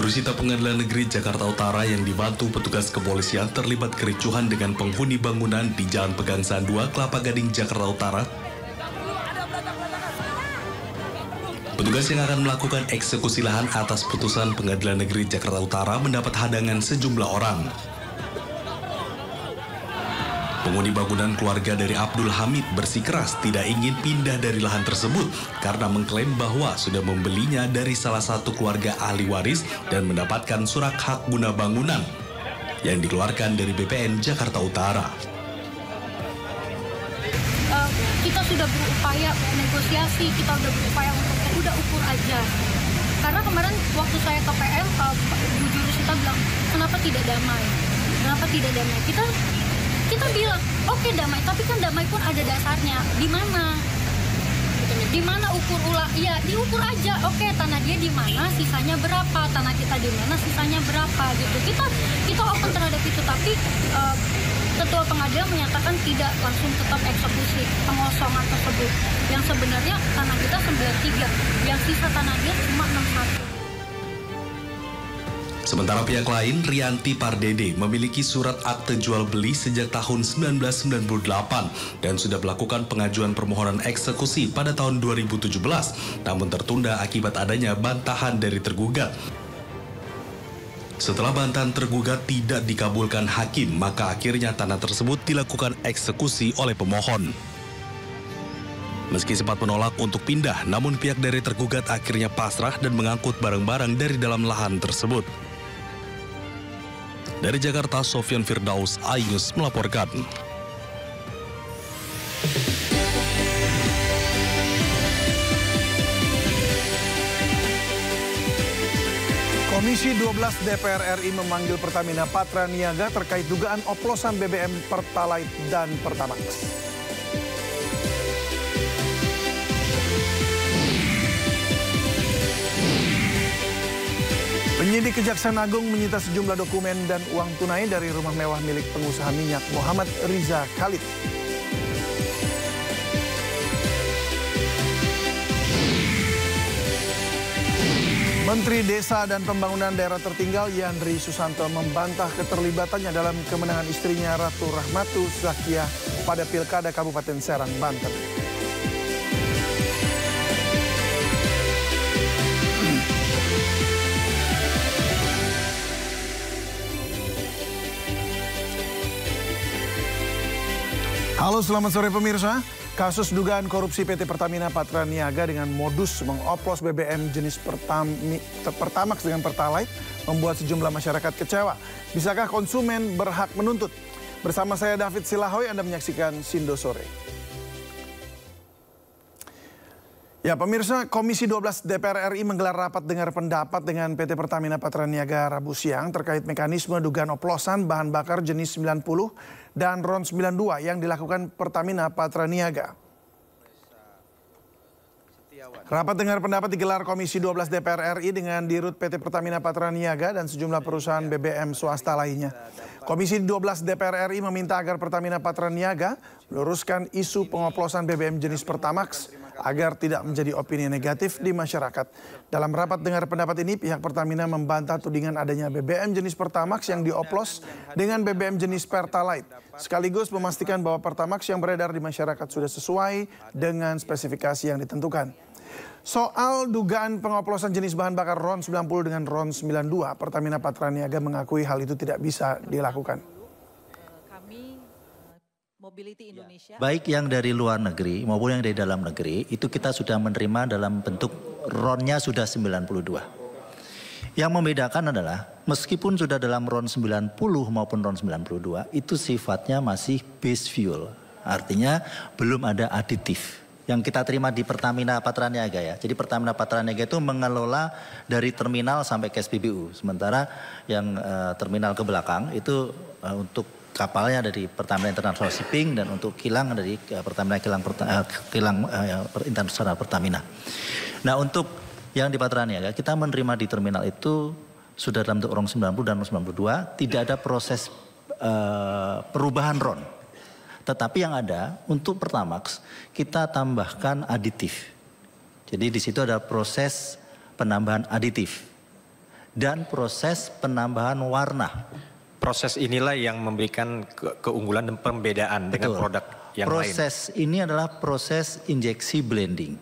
Jurusita Pengadilan Negeri Jakarta Utara yang dibantu petugas kepolisian terlibat kericuhan dengan penghuni bangunan di Jalan Pegangsaan 2, Kelapa Gading, Jakarta Utara. Petugas yang akan melakukan eksekusi lahan atas putusan Pengadilan Negeri Jakarta Utara mendapat hadangan sejumlah orang. Penghuni bangunan keluarga dari Abdul Hamid bersikeras tidak ingin pindah dari lahan tersebut karena mengklaim bahwa sudah membelinya dari salah satu keluarga ahli waris dan mendapatkan surat hak guna bangunan yang dikeluarkan dari BPN Jakarta Utara. Kita sudah berupaya negosiasi, kita sudah berupaya untuk udah ukur aja. Karena kemarin waktu saya ke PM, Bu Jurusita bilang, kenapa tidak damai? Kenapa tidak damai? Kita bilang, oke damai, tapi kan damai pun ada dasarnya. Di mana? Di mana ukur ulang? Ya, diukur aja. Oke, tanah dia di mana, sisanya berapa? Tanah kita di mana, sisanya berapa? Gitu. Kita open terhadap itu, tapi Ketua Pengadilan menyatakan tidak langsung tetap eksekusi pengosongan tersebut. Yang sebenarnya tanah kita 93, yang sisa tanah dia cuma 61. Sementara pihak lain, Rianti Pardede memiliki surat akte jual beli sejak tahun 1998 dan sudah melakukan pengajuan permohonan eksekusi pada tahun 2017, namun tertunda akibat adanya bantahan dari tergugat. Setelah bantahan tergugat tidak dikabulkan hakim, maka akhirnya tanah tersebut dilakukan eksekusi oleh pemohon. Meski sempat menolak untuk pindah, namun pihak dari tergugat akhirnya pasrah dan mengangkut barang-barang dari dalam lahan tersebut. Dari Jakarta, Sofyan Firdaus, iNews melaporkan. Komisi 12 DPR RI memanggil Pertamina Patraniaga terkait dugaan oplosan BBM Pertalite dan Pertamax. Penyidik Kejaksaan Agung menyita sejumlah dokumen dan uang tunai dari rumah mewah milik pengusaha minyak Muhammad Riza Khalid. Menteri Desa dan Pembangunan Daerah Tertinggal Yandri Susanto membantah keterlibatannya dalam kemenangan istrinya Ratu Rahmatu Zakiah pada Pilkada Kabupaten Serang, Banten. Halo, selamat sore pemirsa. Kasus dugaan korupsi PT Pertamina Patraniaga dengan modus mengoplos BBM jenis Pertamax dengan Pertalite membuat sejumlah masyarakat kecewa. Bisakah konsumen berhak menuntut? Bersama saya David Silahoy, Anda menyaksikan Sindo Sore. Ya pemirsa, Komisi 12 DPR RI menggelar rapat dengar pendapat dengan PT Pertamina Patraniaga Rabu siang terkait mekanisme dugaan oplosan bahan bakar jenis 90 dan RON 92 yang dilakukan Pertamina Patraniaga. Rapat dengar pendapat digelar Komisi 12 DPR RI dengan Dirut PT Pertamina Patraniaga dan sejumlah perusahaan BBM swasta lainnya. Komisi 12 DPR RI meminta agar Pertamina Patraniaga meluruskan isu pengoplosan BBM jenis Pertamax agar tidak menjadi opini negatif di masyarakat. Dalam rapat dengar pendapat ini, pihak Pertamina membantah tudingan adanya BBM jenis Pertamax yang dioplos dengan BBM jenis Pertalite, sekaligus memastikan bahwa Pertamax yang beredar di masyarakat sudah sesuai dengan spesifikasi yang ditentukan. Soal dugaan pengoplosan jenis bahan bakar RON 90 dengan RON 92, Pertamina Patraniaga mengakui hal itu tidak bisa dilakukan. Baik yang dari luar negeri maupun yang dari dalam negeri itu kita sudah menerima dalam bentuk RON-nya sudah 92. Yang membedakan adalah meskipun sudah dalam RON 90 maupun RON 92 itu sifatnya masih base fuel. Artinya belum ada aditif yang kita terima di Pertamina Patraniaga ya. Jadi Pertamina Patraniaga itu mengelola dari terminal sampai ke SPBU. Sementara yang terminal ke belakang itu untuk kapalnya dari Pertamina International Shipping dan untuk kilang dari Pertamina Kilang Internasional Pertamina. Nah untuk yang di Patraniaga kita menerima di terminal itu sudah dalam bentuk RON 90 dan RON 92 tidak ada proses perubahan RON. Tetapi yang ada untuk Pertamax kita tambahkan aditif. Jadi di situ ada proses penambahan aditif. dan proses penambahan warna. Proses inilah yang memberikan keunggulan dan pembedaan dengan produk yang lain. Proses ini adalah proses injeksi blending.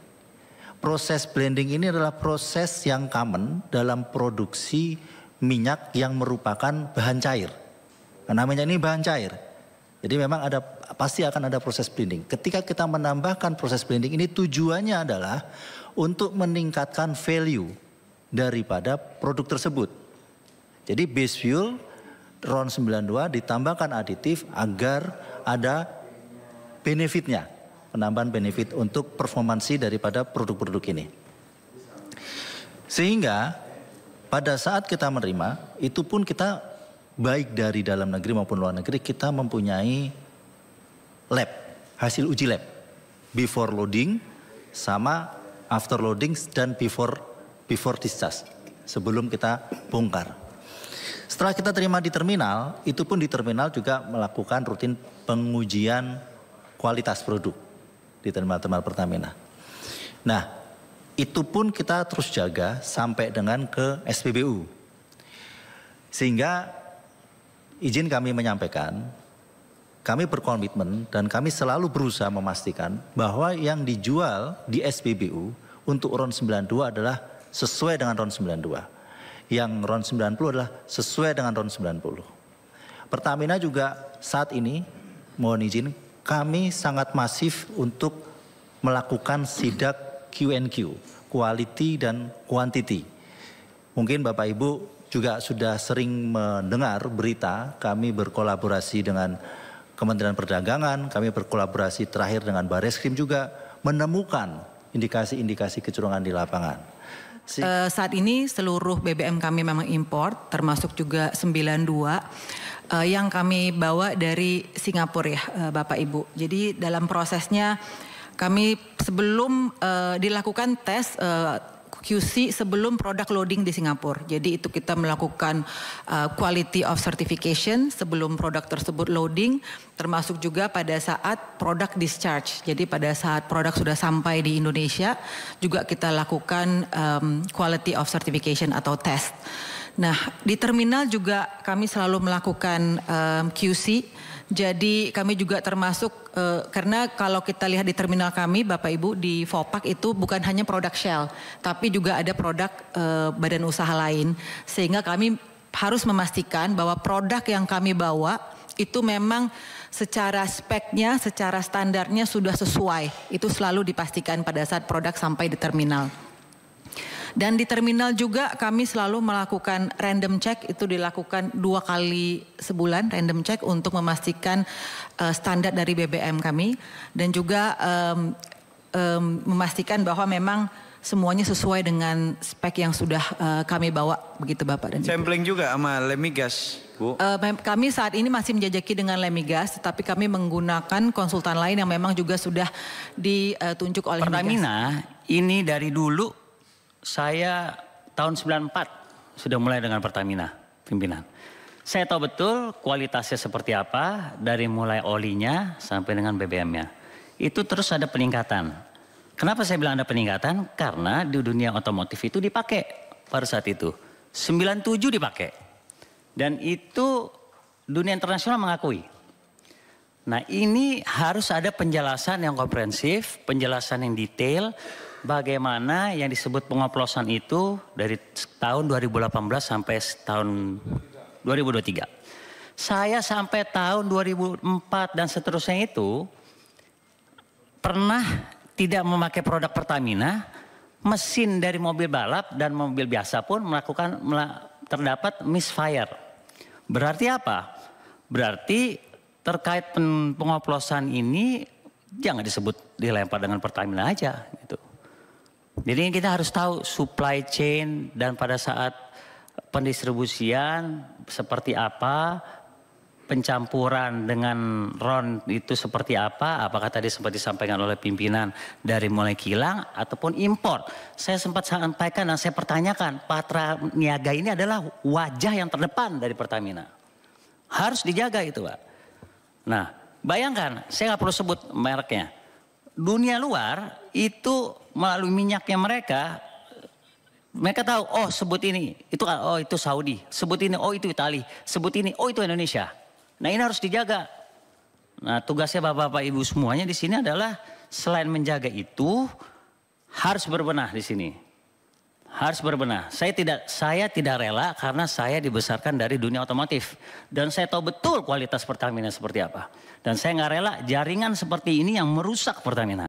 Proses blending ini adalah proses yang common dalam produksi minyak yang merupakan bahan cair. Karena minyak ini bahan cair. Jadi memang pasti akan ada proses blending. Ketika kita menambahkan proses blending ini tujuannya adalah untuk meningkatkan value daripada produk tersebut. Jadi base fuel RON 92 ditambahkan aditif agar ada benefitnya, penambahan benefit untuk performansi daripada produk-produk ini. Sehingga pada saat kita menerima, itu pun kita baik dari dalam negeri maupun luar negeri, kita mempunyai lab, hasil uji lab. Before loading sama after loading dan before discharge, sebelum kita bongkar. Setelah kita terima di terminal, itu pun di terminal juga melakukan rutin pengujian kualitas produk di terminal-terminal Pertamina. Nah, itu pun kita terus jaga sampai dengan ke SPBU. Sehingga izin kami menyampaikan, kami berkomitmen dan kami selalu berusaha memastikan bahwa yang dijual di SPBU untuk RON 92 adalah sesuai dengan RON 92. Yang RON 90 adalah sesuai dengan RON 90. Pertamina juga saat ini, mohon izin, kami sangat masif untuk melakukan sidak Q&Q, quality dan quantity. Mungkin Bapak Ibu juga sudah sering mendengar berita, kami berkolaborasi dengan Kementerian Perdagangan, kami berkolaborasi terakhir dengan Bareskrim juga menemukan indikasi-indikasi kecurangan di lapangan. Saat ini seluruh BBM kami memang import, termasuk juga 92 yang kami bawa dari Singapura ya Bapak Ibu. Jadi dalam prosesnya kami sebelum dilakukan tes QC sebelum produk loading di Singapura. Jadi itu kita melakukan quality of certification sebelum produk tersebut loading, termasuk juga pada saat produk discharge. Jadi pada saat produk sudah sampai di Indonesia juga kita lakukan quality of certification atau test. Nah, di terminal juga kami selalu melakukan QC. Jadi kami juga termasuk, karena kalau kita lihat di terminal kami Bapak Ibu di Vopak itu bukan hanya produk Shell, tapi juga ada produk badan usaha lain. Sehingga kami harus memastikan bahwa produk yang kami bawa itu memang secara speknya, secara standarnya sudah sesuai. Itu selalu dipastikan pada saat produk sampai di terminal. Dan di terminal juga kami selalu melakukan random check, itu dilakukan 2 kali sebulan random check untuk memastikan standar dari BBM kami. Dan juga memastikan bahwa memang semuanya sesuai dengan spek yang sudah kami bawa, begitu Bapak dan Ibu. Sampling juga sama Lemigas, Bu? Kami saat ini masih menjajaki dengan Lemigas, tetapi kami menggunakan konsultan lain yang memang juga sudah ditunjuk oleh Pertamina. Ini dari dulu. Saya tahun 94 sudah mulai dengan Pertamina, pimpinan. Saya tahu betul kualitasnya seperti apa, dari mulai olinya sampai dengan BBM-nya. Itu terus ada peningkatan. Kenapa saya bilang ada peningkatan? Karena di dunia otomotif itu dipakai pada saat itu. 97 dipakai. Dan itu dunia internasional mengakui. Nah, ini harus ada penjelasan yang komprehensif, penjelasan yang detail, bagaimana yang disebut pengoplosan itu dari tahun 2018 sampai tahun 2023. Saya sampai tahun 2004 dan seterusnya itu pernah tidak memakai produk Pertamina, mesin dari mobil balap dan mobil biasa pun terdapat misfire. Berarti apa? Berarti terkait pengoplosan ini jangan disebut dilempar dengan Pertamina aja gitu. Jadi kita harus tahu supply chain dan pada saat pendistribusian seperti apa, pencampuran dengan RON itu seperti apa, apakah tadi sempat disampaikan oleh pimpinan dari mulai kilang ataupun impor. Saya sempat sampaikan dan saya pertanyakan, Patra Niaga ini adalah wajah yang terdepan dari Pertamina. Harus dijaga itu Pak. Nah, bayangkan, saya nggak perlu sebut mereknya. Dunia luar itu melalui minyaknya mereka Mereka tahu, oh sebut ini, itu oh itu Saudi, sebut ini, oh itu Italia, sebut ini, oh itu Indonesia. Nah ini harus dijaga. Nah tugasnya bapak-bapak ibu semuanya di sini adalah selain menjaga itu harus berbenah di sini. Harus berbenah. Saya tidak rela karena saya dibesarkan dari dunia otomotif. Dan saya tahu betul kualitas Pertamina seperti apa. Dan saya nggak rela jaringan seperti ini yang merusak Pertamina.